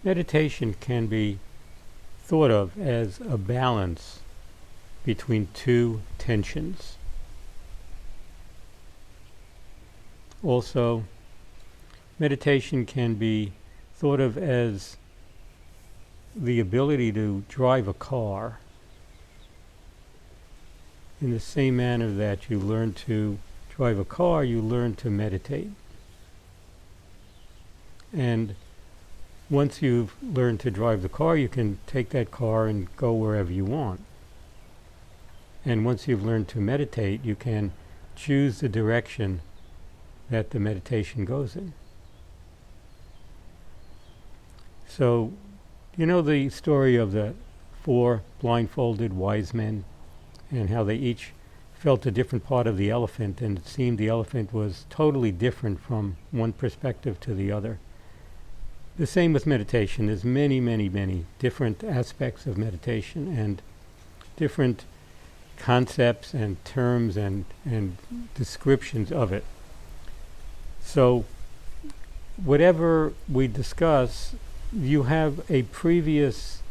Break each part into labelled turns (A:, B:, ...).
A: Meditation can be thought of as a balance between two tensions. Also, meditation can be thought of as the ability to drive a car in the same manner that you learn to drive a car, you learn to meditate. And once you've learned to drive the car, you can take that car and go wherever you want. And once you've learned to meditate, you can choose the direction that the meditation goes in. So, you know the story of the 4 blindfolded wise men and how they each felt a different part of the elephant, and it seemed the elephant was totally different from one perspective to the other. The same with meditation. There's many, many, many different aspects of meditation and different concepts and terms and descriptions of it. So whatever we discuss, you have a previous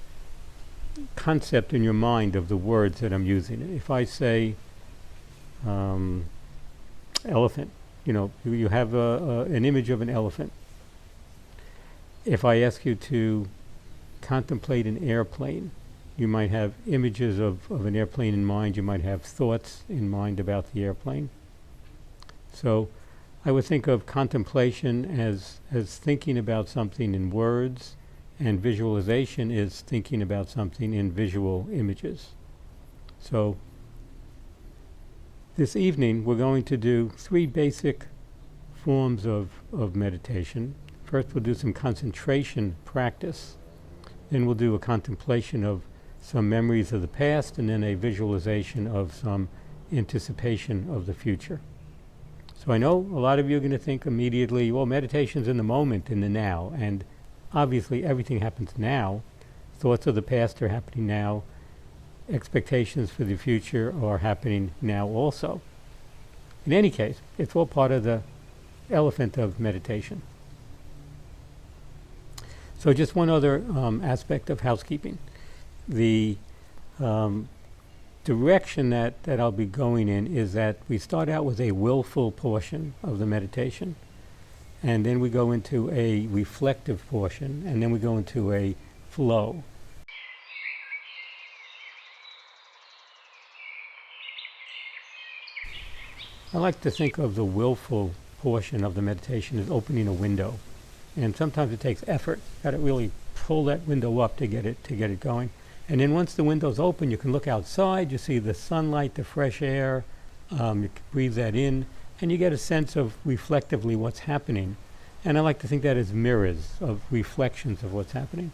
A: concept in your mind of the words that I'm using. If I say elephant, you have an image of an elephant. If I ask you to contemplate an airplane, you might have images of an airplane in mind. You might have thoughts in mind about the airplane. So I would think of contemplation as thinking about something in words, and visualization is thinking about something in visual images. So this evening we're going to do 3 basic forms of meditation. First we'll do some concentration practice, then we'll do a contemplation of some memories of the past, and then a visualization of some anticipation of the future. So I know a lot of you are going to think immediately, well, meditation's in the moment, in the now, and obviously everything happens now. Thoughts of the past are happening now. Expectations for the future are happening now also. In any case, it's all part of the elephant of meditation. So just one other aspect of housekeeping. The direction that I'll be going in is that we start out with a willful portion of the meditation, and then we go into a reflective portion, and then we go into a flow. I like to think of the willful portion of the meditation as opening a window, and sometimes it takes effort. Got to really pull that window up to get it going. And then once the window's open, you can look outside, you see the sunlight, the fresh air, you can breathe that in, and you get a sense of reflectively what's happening. And I like to think that as mirrors of reflections of what's happening.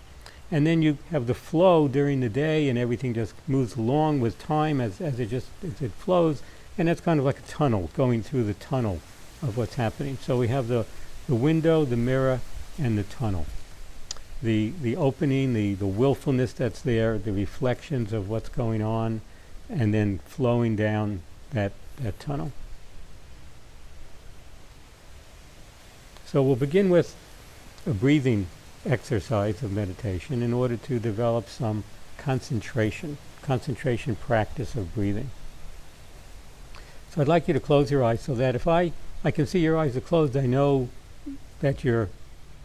A: And then you have the flow during the day, and everything just moves along with time as it flows, and that's kind of like a tunnel, going through the tunnel of what's happening. So we have the window, the mirror, and the tunnel. The opening, the willfulness that's there, the reflections of what's going on, and then flowing down that tunnel. So we'll begin with a breathing exercise of meditation in order to develop some concentration practice of breathing. So I'd like you to close your eyes so that if I can see your eyes are closed, I know that your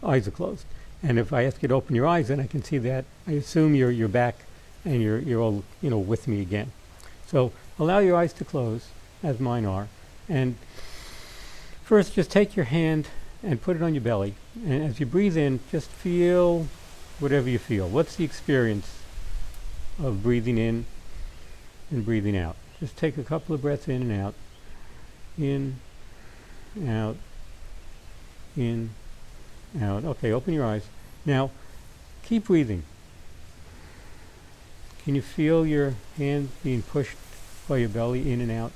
A: eyes are closed. And if I ask you to open your eyes, then I can see that. I assume you're back and you're all with me again. So allow your eyes to close, as mine are. And first, just take your hand and put it on your belly. And as you breathe in, just feel whatever you feel. What's the experience of breathing in and breathing out? Just take a couple of breaths in and out. In, out, in, out. Okay, open your eyes. Now, keep breathing. Can you feel your hand being pushed by your belly in and out?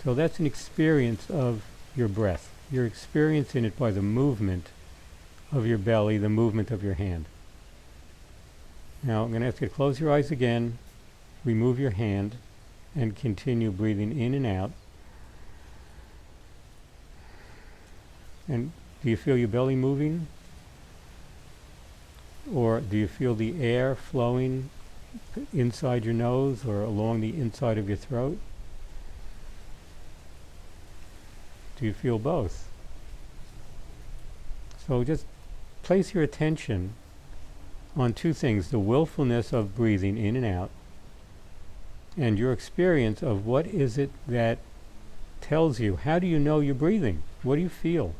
A: So that's an experience of your breath. You're experiencing it by the movement of your belly, the movement of your hand. Now, I'm going to ask you to close your eyes again, remove your hand, and continue breathing in and out. And do you feel your belly moving? Or do you feel the air flowing inside your nose or along the inside of your throat? Do you feel both? So just place your attention on two things: the willfulness of breathing in and out, and your experience of what is it that tells you. How do you know you're breathing? What do you feel?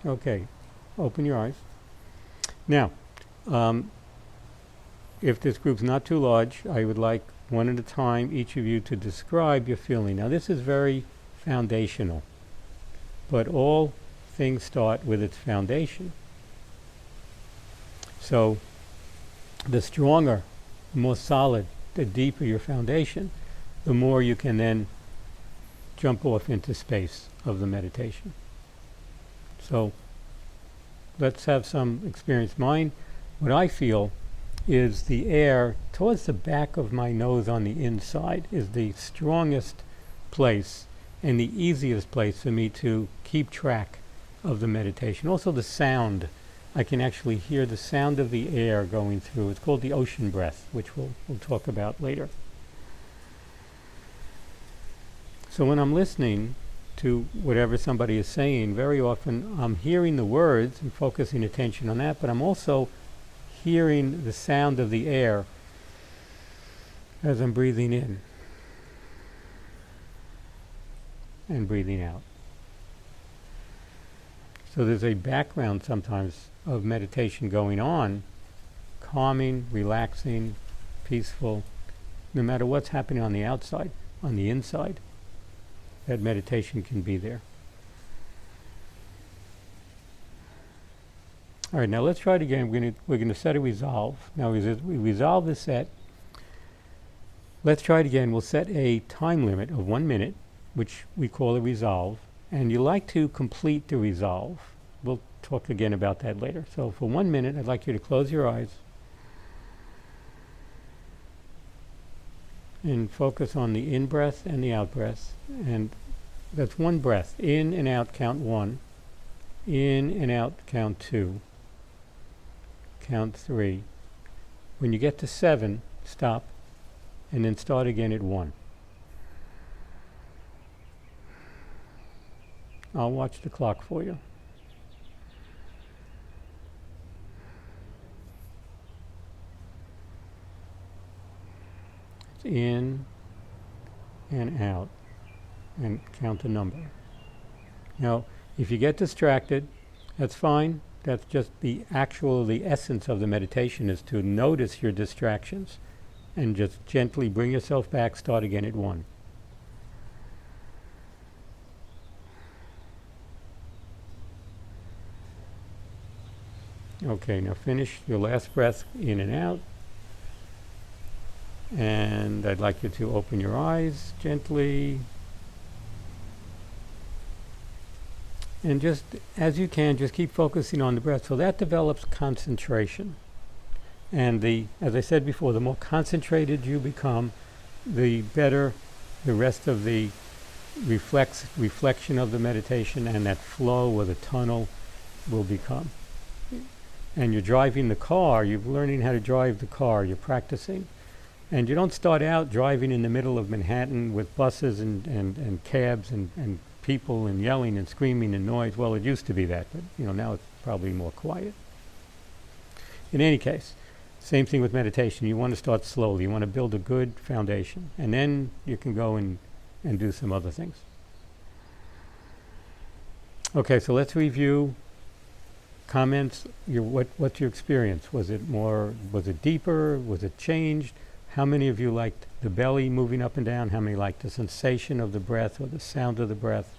A: Okay, open your eyes. Now, if this group's not too large, I would like one at a time each of you to describe your feeling. Now this is very foundational, but all things start with its foundation. So the stronger, the more solid, the deeper your foundation, the more you can then jump off into space of the meditation. So let's have some experience. Mine, what I feel is the air towards the back of my nose on the inside is the strongest place and the easiest place for me to keep track of the meditation. Also the sound. I can actually hear the sound of the air going through. It's called the ocean breath, which we'll talk about later. So when I'm listening to whatever somebody is saying, very often I'm hearing the words and focusing attention on that, but I'm also hearing the sound of the air as I'm breathing in and breathing out. So there's a background sometimes of meditation going on, calming, relaxing, peaceful, no matter what's happening on the outside, on the inside, that meditation can be there. All right, now let's try it again. We're going to set a resolve. Now we resolve the set. Let's try it again. We'll set a time limit of 1 minute, which we call a resolve. And you like to complete the resolve. We'll talk again about that later. So for 1 minute, I'd like you to close your eyes and focus on the in-breath and the out-breath. And that's one breath. In and out, count 1. In and out, count 2. Count 3. When you get to 7, stop, and then start again at 1. I'll watch the clock for you. It's in and out, and count the number. Now, if you get distracted, that's fine. That's just the essence of the meditation is to notice your distractions and just gently bring yourself back, start again at 1. Okay, now finish your last breath in and out. And I'd like you to open your eyes gently. And just as you can, just keep focusing on the breath. So that develops concentration. And as I said before, the more concentrated you become, the better the rest of the reflection of the meditation and that flow or the tunnel will become. And you're driving the car, you're learning how to drive the car, you're practicing. And you don't start out driving in the middle of Manhattan with buses and cabs and people and yelling and screaming and noise. Well, it used to be that, but now it's probably more quiet. In any case, same thing with meditation. You want to start slowly. You want to build a good foundation. And then you can go and do some other things. Okay, so let's review comments. What's your experience? Was it deeper? Was it changed? How many of you liked the belly moving up and down? How many liked the sensation of the breath or the sound of the breath?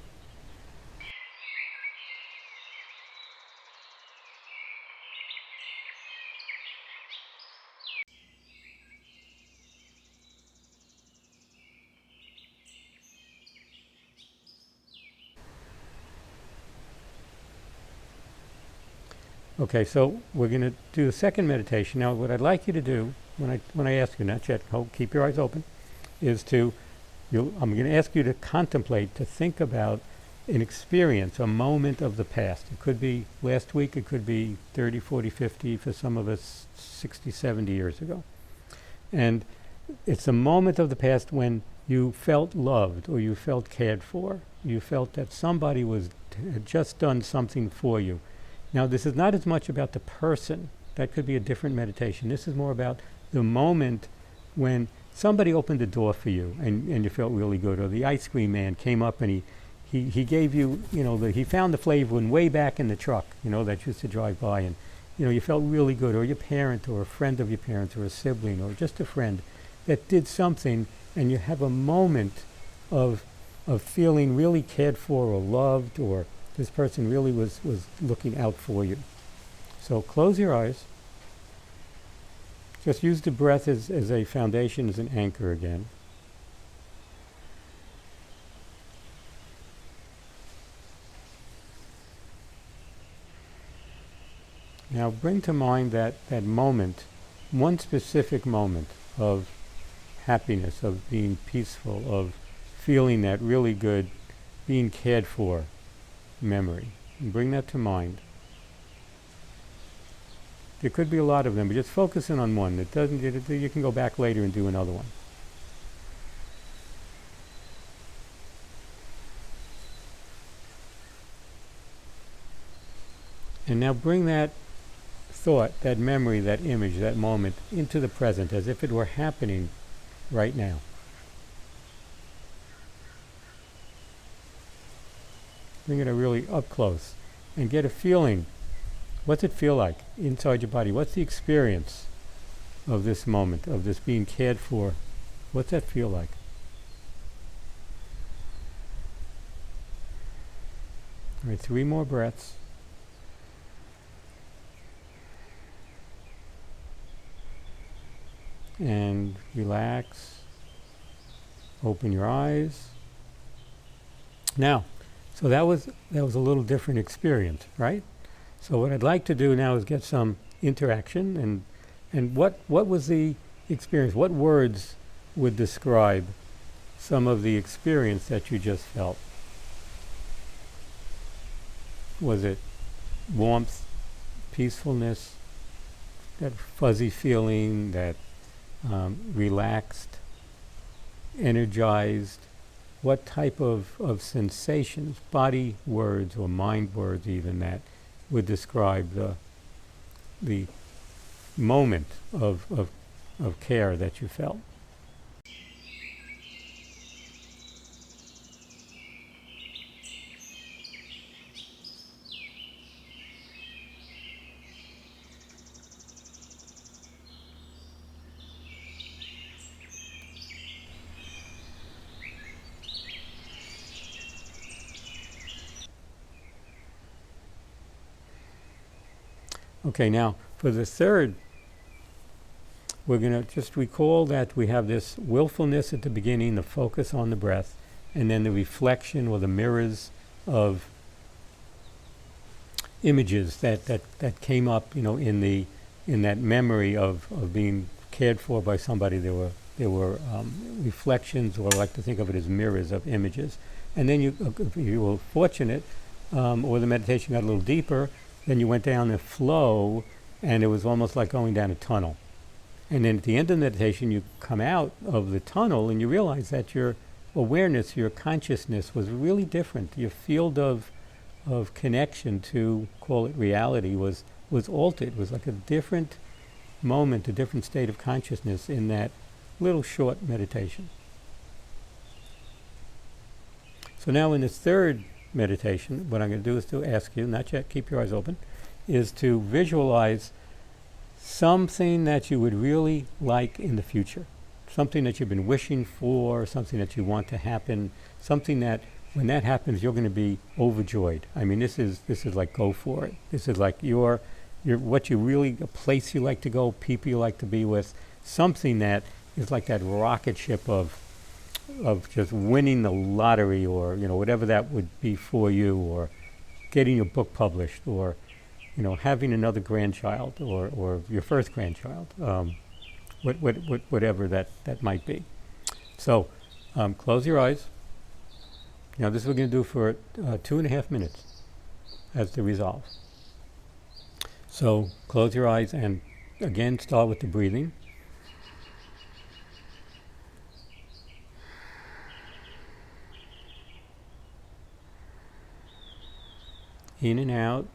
A: Okay, so we're going to do the second meditation. Now, what I'd like you to do, when I ask you, not yet, keep your eyes open, is I'm going to ask you to contemplate, to think about an experience, a moment of the past. It could be last week, it could be 30, 40, 50, for some of us 60, 70 years ago. And it's a moment of the past when you felt loved or you felt cared for. You felt that somebody had just done something for you. Now, this is not as much about the person. That could be a different meditation. This is more about the moment when somebody opened the door for you and you felt really good, or the ice cream man came up and he gave you, he found the flavor one way back in the truck, that used to drive by, and, you felt really good, or your parent or a friend of your parents or a sibling or just a friend that did something, and you have a moment of feeling really cared for or loved, or this person really was looking out for you. So close your eyes. Just use the breath as a foundation, as an anchor again. Now bring to mind that moment, one specific moment of happiness, of being peaceful, of feeling that really good, being cared for memory. And bring that to mind. There could be a lot of them, but just focusing on one. You can go back later and do another one. And now bring that thought, that memory, that image, that moment into the present, as if it were happening right now. Bring it really up close and get a feeling. What's it feel like inside your body? What's the experience of this moment, of this being cared for? What's that feel like? All right, 3 more breaths. And relax. Open your eyes. Now, so that was a little different experience, right? So what I'd like to do now is get some interaction, and what was the experience? What words would describe some of the experience that you just felt? Was it warmth, peacefulness, that fuzzy feeling, that relaxed, energized? What type of sensations, body words or mind words even, that would describe the moment of care that you felt? Okay, now for the third, we're going to just recall that we have this willfulness at the beginning, the focus on the breath, and then the reflection or the mirrors of images that came up, in that memory of being cared for by somebody. There were reflections, or I like to think of it as mirrors of images. And then if you were fortunate, or the meditation got a little deeper, then you went down the flow, and it was almost like going down a tunnel. And then at the end of the meditation, you come out of the tunnel and you realize that your awareness, your consciousness was really different. Your field of connection to, call it reality, was altered. It was like a different moment, a different state of consciousness in that little short meditation. So now in this third meditation, what I'm going to do is to ask you, not yet, keep your eyes open, is to visualize something that you would really like in the future, something that you've been wishing for, something that you want to happen, something that when that happens you're going to be overjoyed. I mean, this is like, go for it. This is like your what you really, a place you like to go, people you like to be with, something that is like that rocket ship of just winning the lottery, or whatever that would be for you, or getting your book published, or having another grandchild, or your first grandchild, whatever that might be. So close your eyes Now this we're going to do for 2.5 minutes as the resolve. So close your eyes and again start with the breathing. In and out,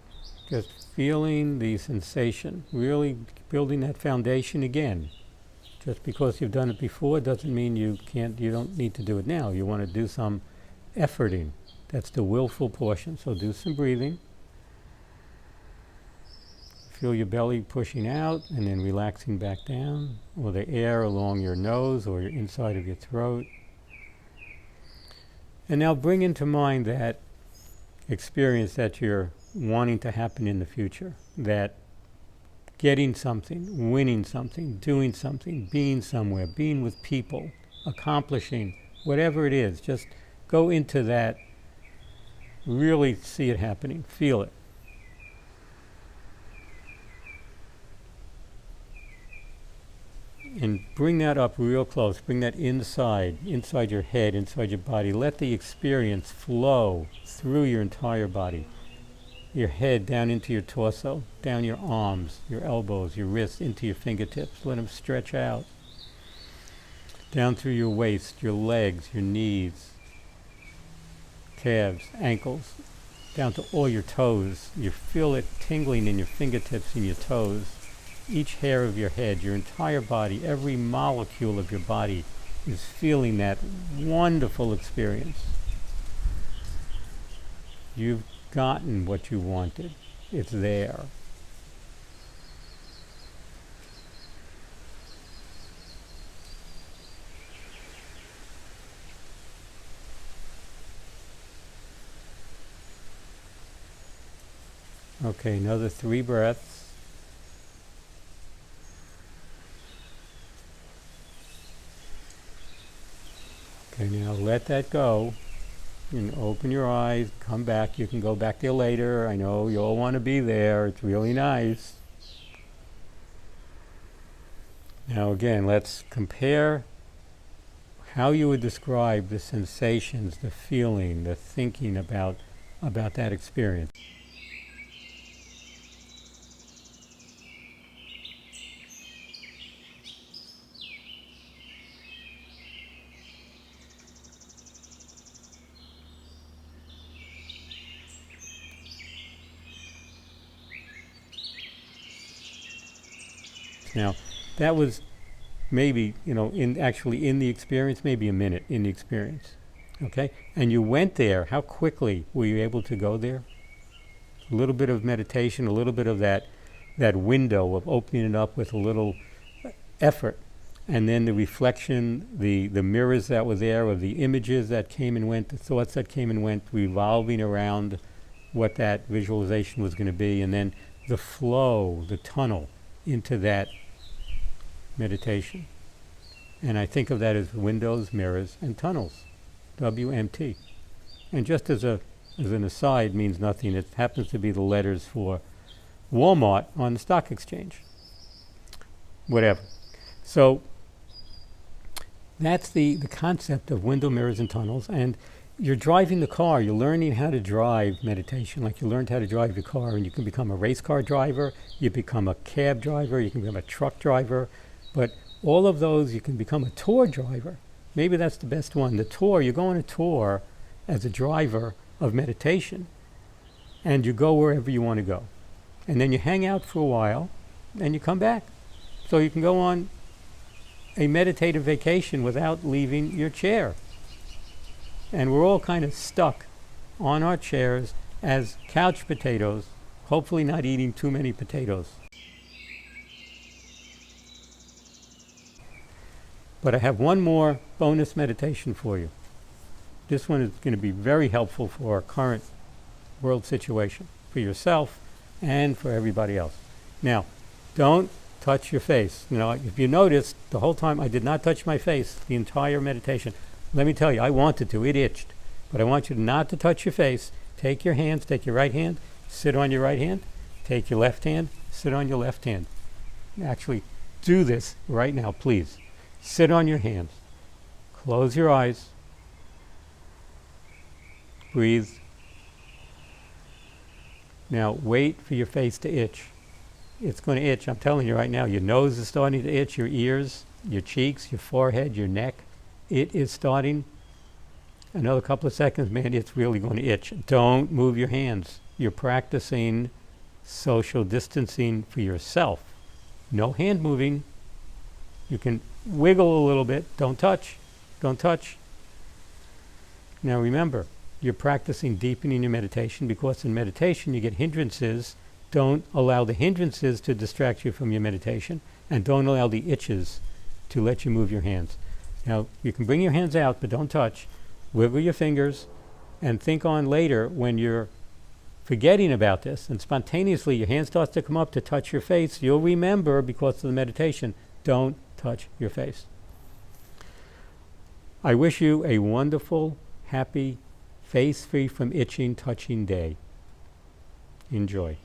A: just feeling the sensation, really building that foundation again. Just because you've done it before doesn't mean you don't need to do it now. You want to do some efforting. That's the willful portion. So do some breathing. Feel your belly pushing out and then relaxing back down, or the air along your nose or your inside of your throat. And now bring into mind that experience that you're wanting to happen in the future, that getting something, winning something, doing something, being somewhere, being with people, accomplishing, whatever it is, just go into that, really see it happening, feel it. And bring that up real close, bring that inside your head, inside your body. Let the experience flow through your entire body. Your head down into your torso, down your arms, your elbows, your wrists, into your fingertips. Let them stretch out. Down through your waist, your legs, your knees, calves, ankles, down to all your toes. You feel it tingling in your fingertips and your toes. Each hair of your head, your entire body, every molecule of your body is feeling that wonderful experience. You've gotten what you wanted. It's there. Okay, another 3 breaths. Okay, now let that go. And open your eyes, come back. You can go back there later. I know you all want to be there. It's really nice. Now again, let's compare how you would describe the sensations, the feeling, the thinking about that experience. Now, that was maybe, in the experience, maybe a minute in the experience. Okay? And you went there. How quickly were you able to go there? A little bit of meditation, a little bit of that window of opening it up with a little effort. And then the reflection, the mirrors that were there, of the images that came and went, the thoughts that came and went, revolving around what that visualization was going to be. And then the flow, the tunnel into that meditation. And I think of that as windows, mirrors, and tunnels. WMT. And just as an aside, means nothing. It happens to be the letters for Walmart on the stock exchange. Whatever. So that's the concept of window, mirrors, and tunnels. And you're driving the car. You're learning how to drive meditation, like you learned how to drive your car, and you can become a race car driver, you become a cab driver, you can become a truck driver, but all of those, you can become a tour driver. Maybe that's the best one. The tour, you go on a tour as a driver of meditation, and you go wherever you want to go. And then you hang out for a while, and you come back. So you can go on a meditative vacation without leaving your chair. And we're all kind of stuck on our chairs as couch potatoes, hopefully not eating too many potatoes. But I have one more bonus meditation for you. This one is going to be very helpful for our current world situation, for yourself and for everybody else. Now, don't touch your face. If you noticed, the whole time I did not touch my face, the entire meditation. Let me tell you, I wanted to. It itched. But I want you not to touch your face. Take your hands, take your right hand, sit on your right hand. Take your left hand, sit on your left hand. Actually, do this right now, please. Sit on your hands. Close your eyes. Breathe. Now wait for your face to itch. It's going to itch, I'm telling you right now. Your nose is starting to itch, your ears, your cheeks, your forehead, your neck. It is starting. Another couple of seconds, man, it's really going to itch. Don't move your hands. You're practicing social distancing for yourself. No hand moving. You can wiggle a little bit. Don't touch. Don't touch. Now remember, you're practicing deepening your meditation, because in meditation you get hindrances. Don't allow the hindrances to distract you from your meditation, and don't allow the itches to let you move your hands. Now, you can bring your hands out, but don't touch. Wiggle your fingers, and think on later when you're forgetting about this, and spontaneously your hand starts to come up to touch your face. You'll remember, because of the meditation, don't touch your face. I wish you a wonderful, happy, face-free from itching, touching day. Enjoy.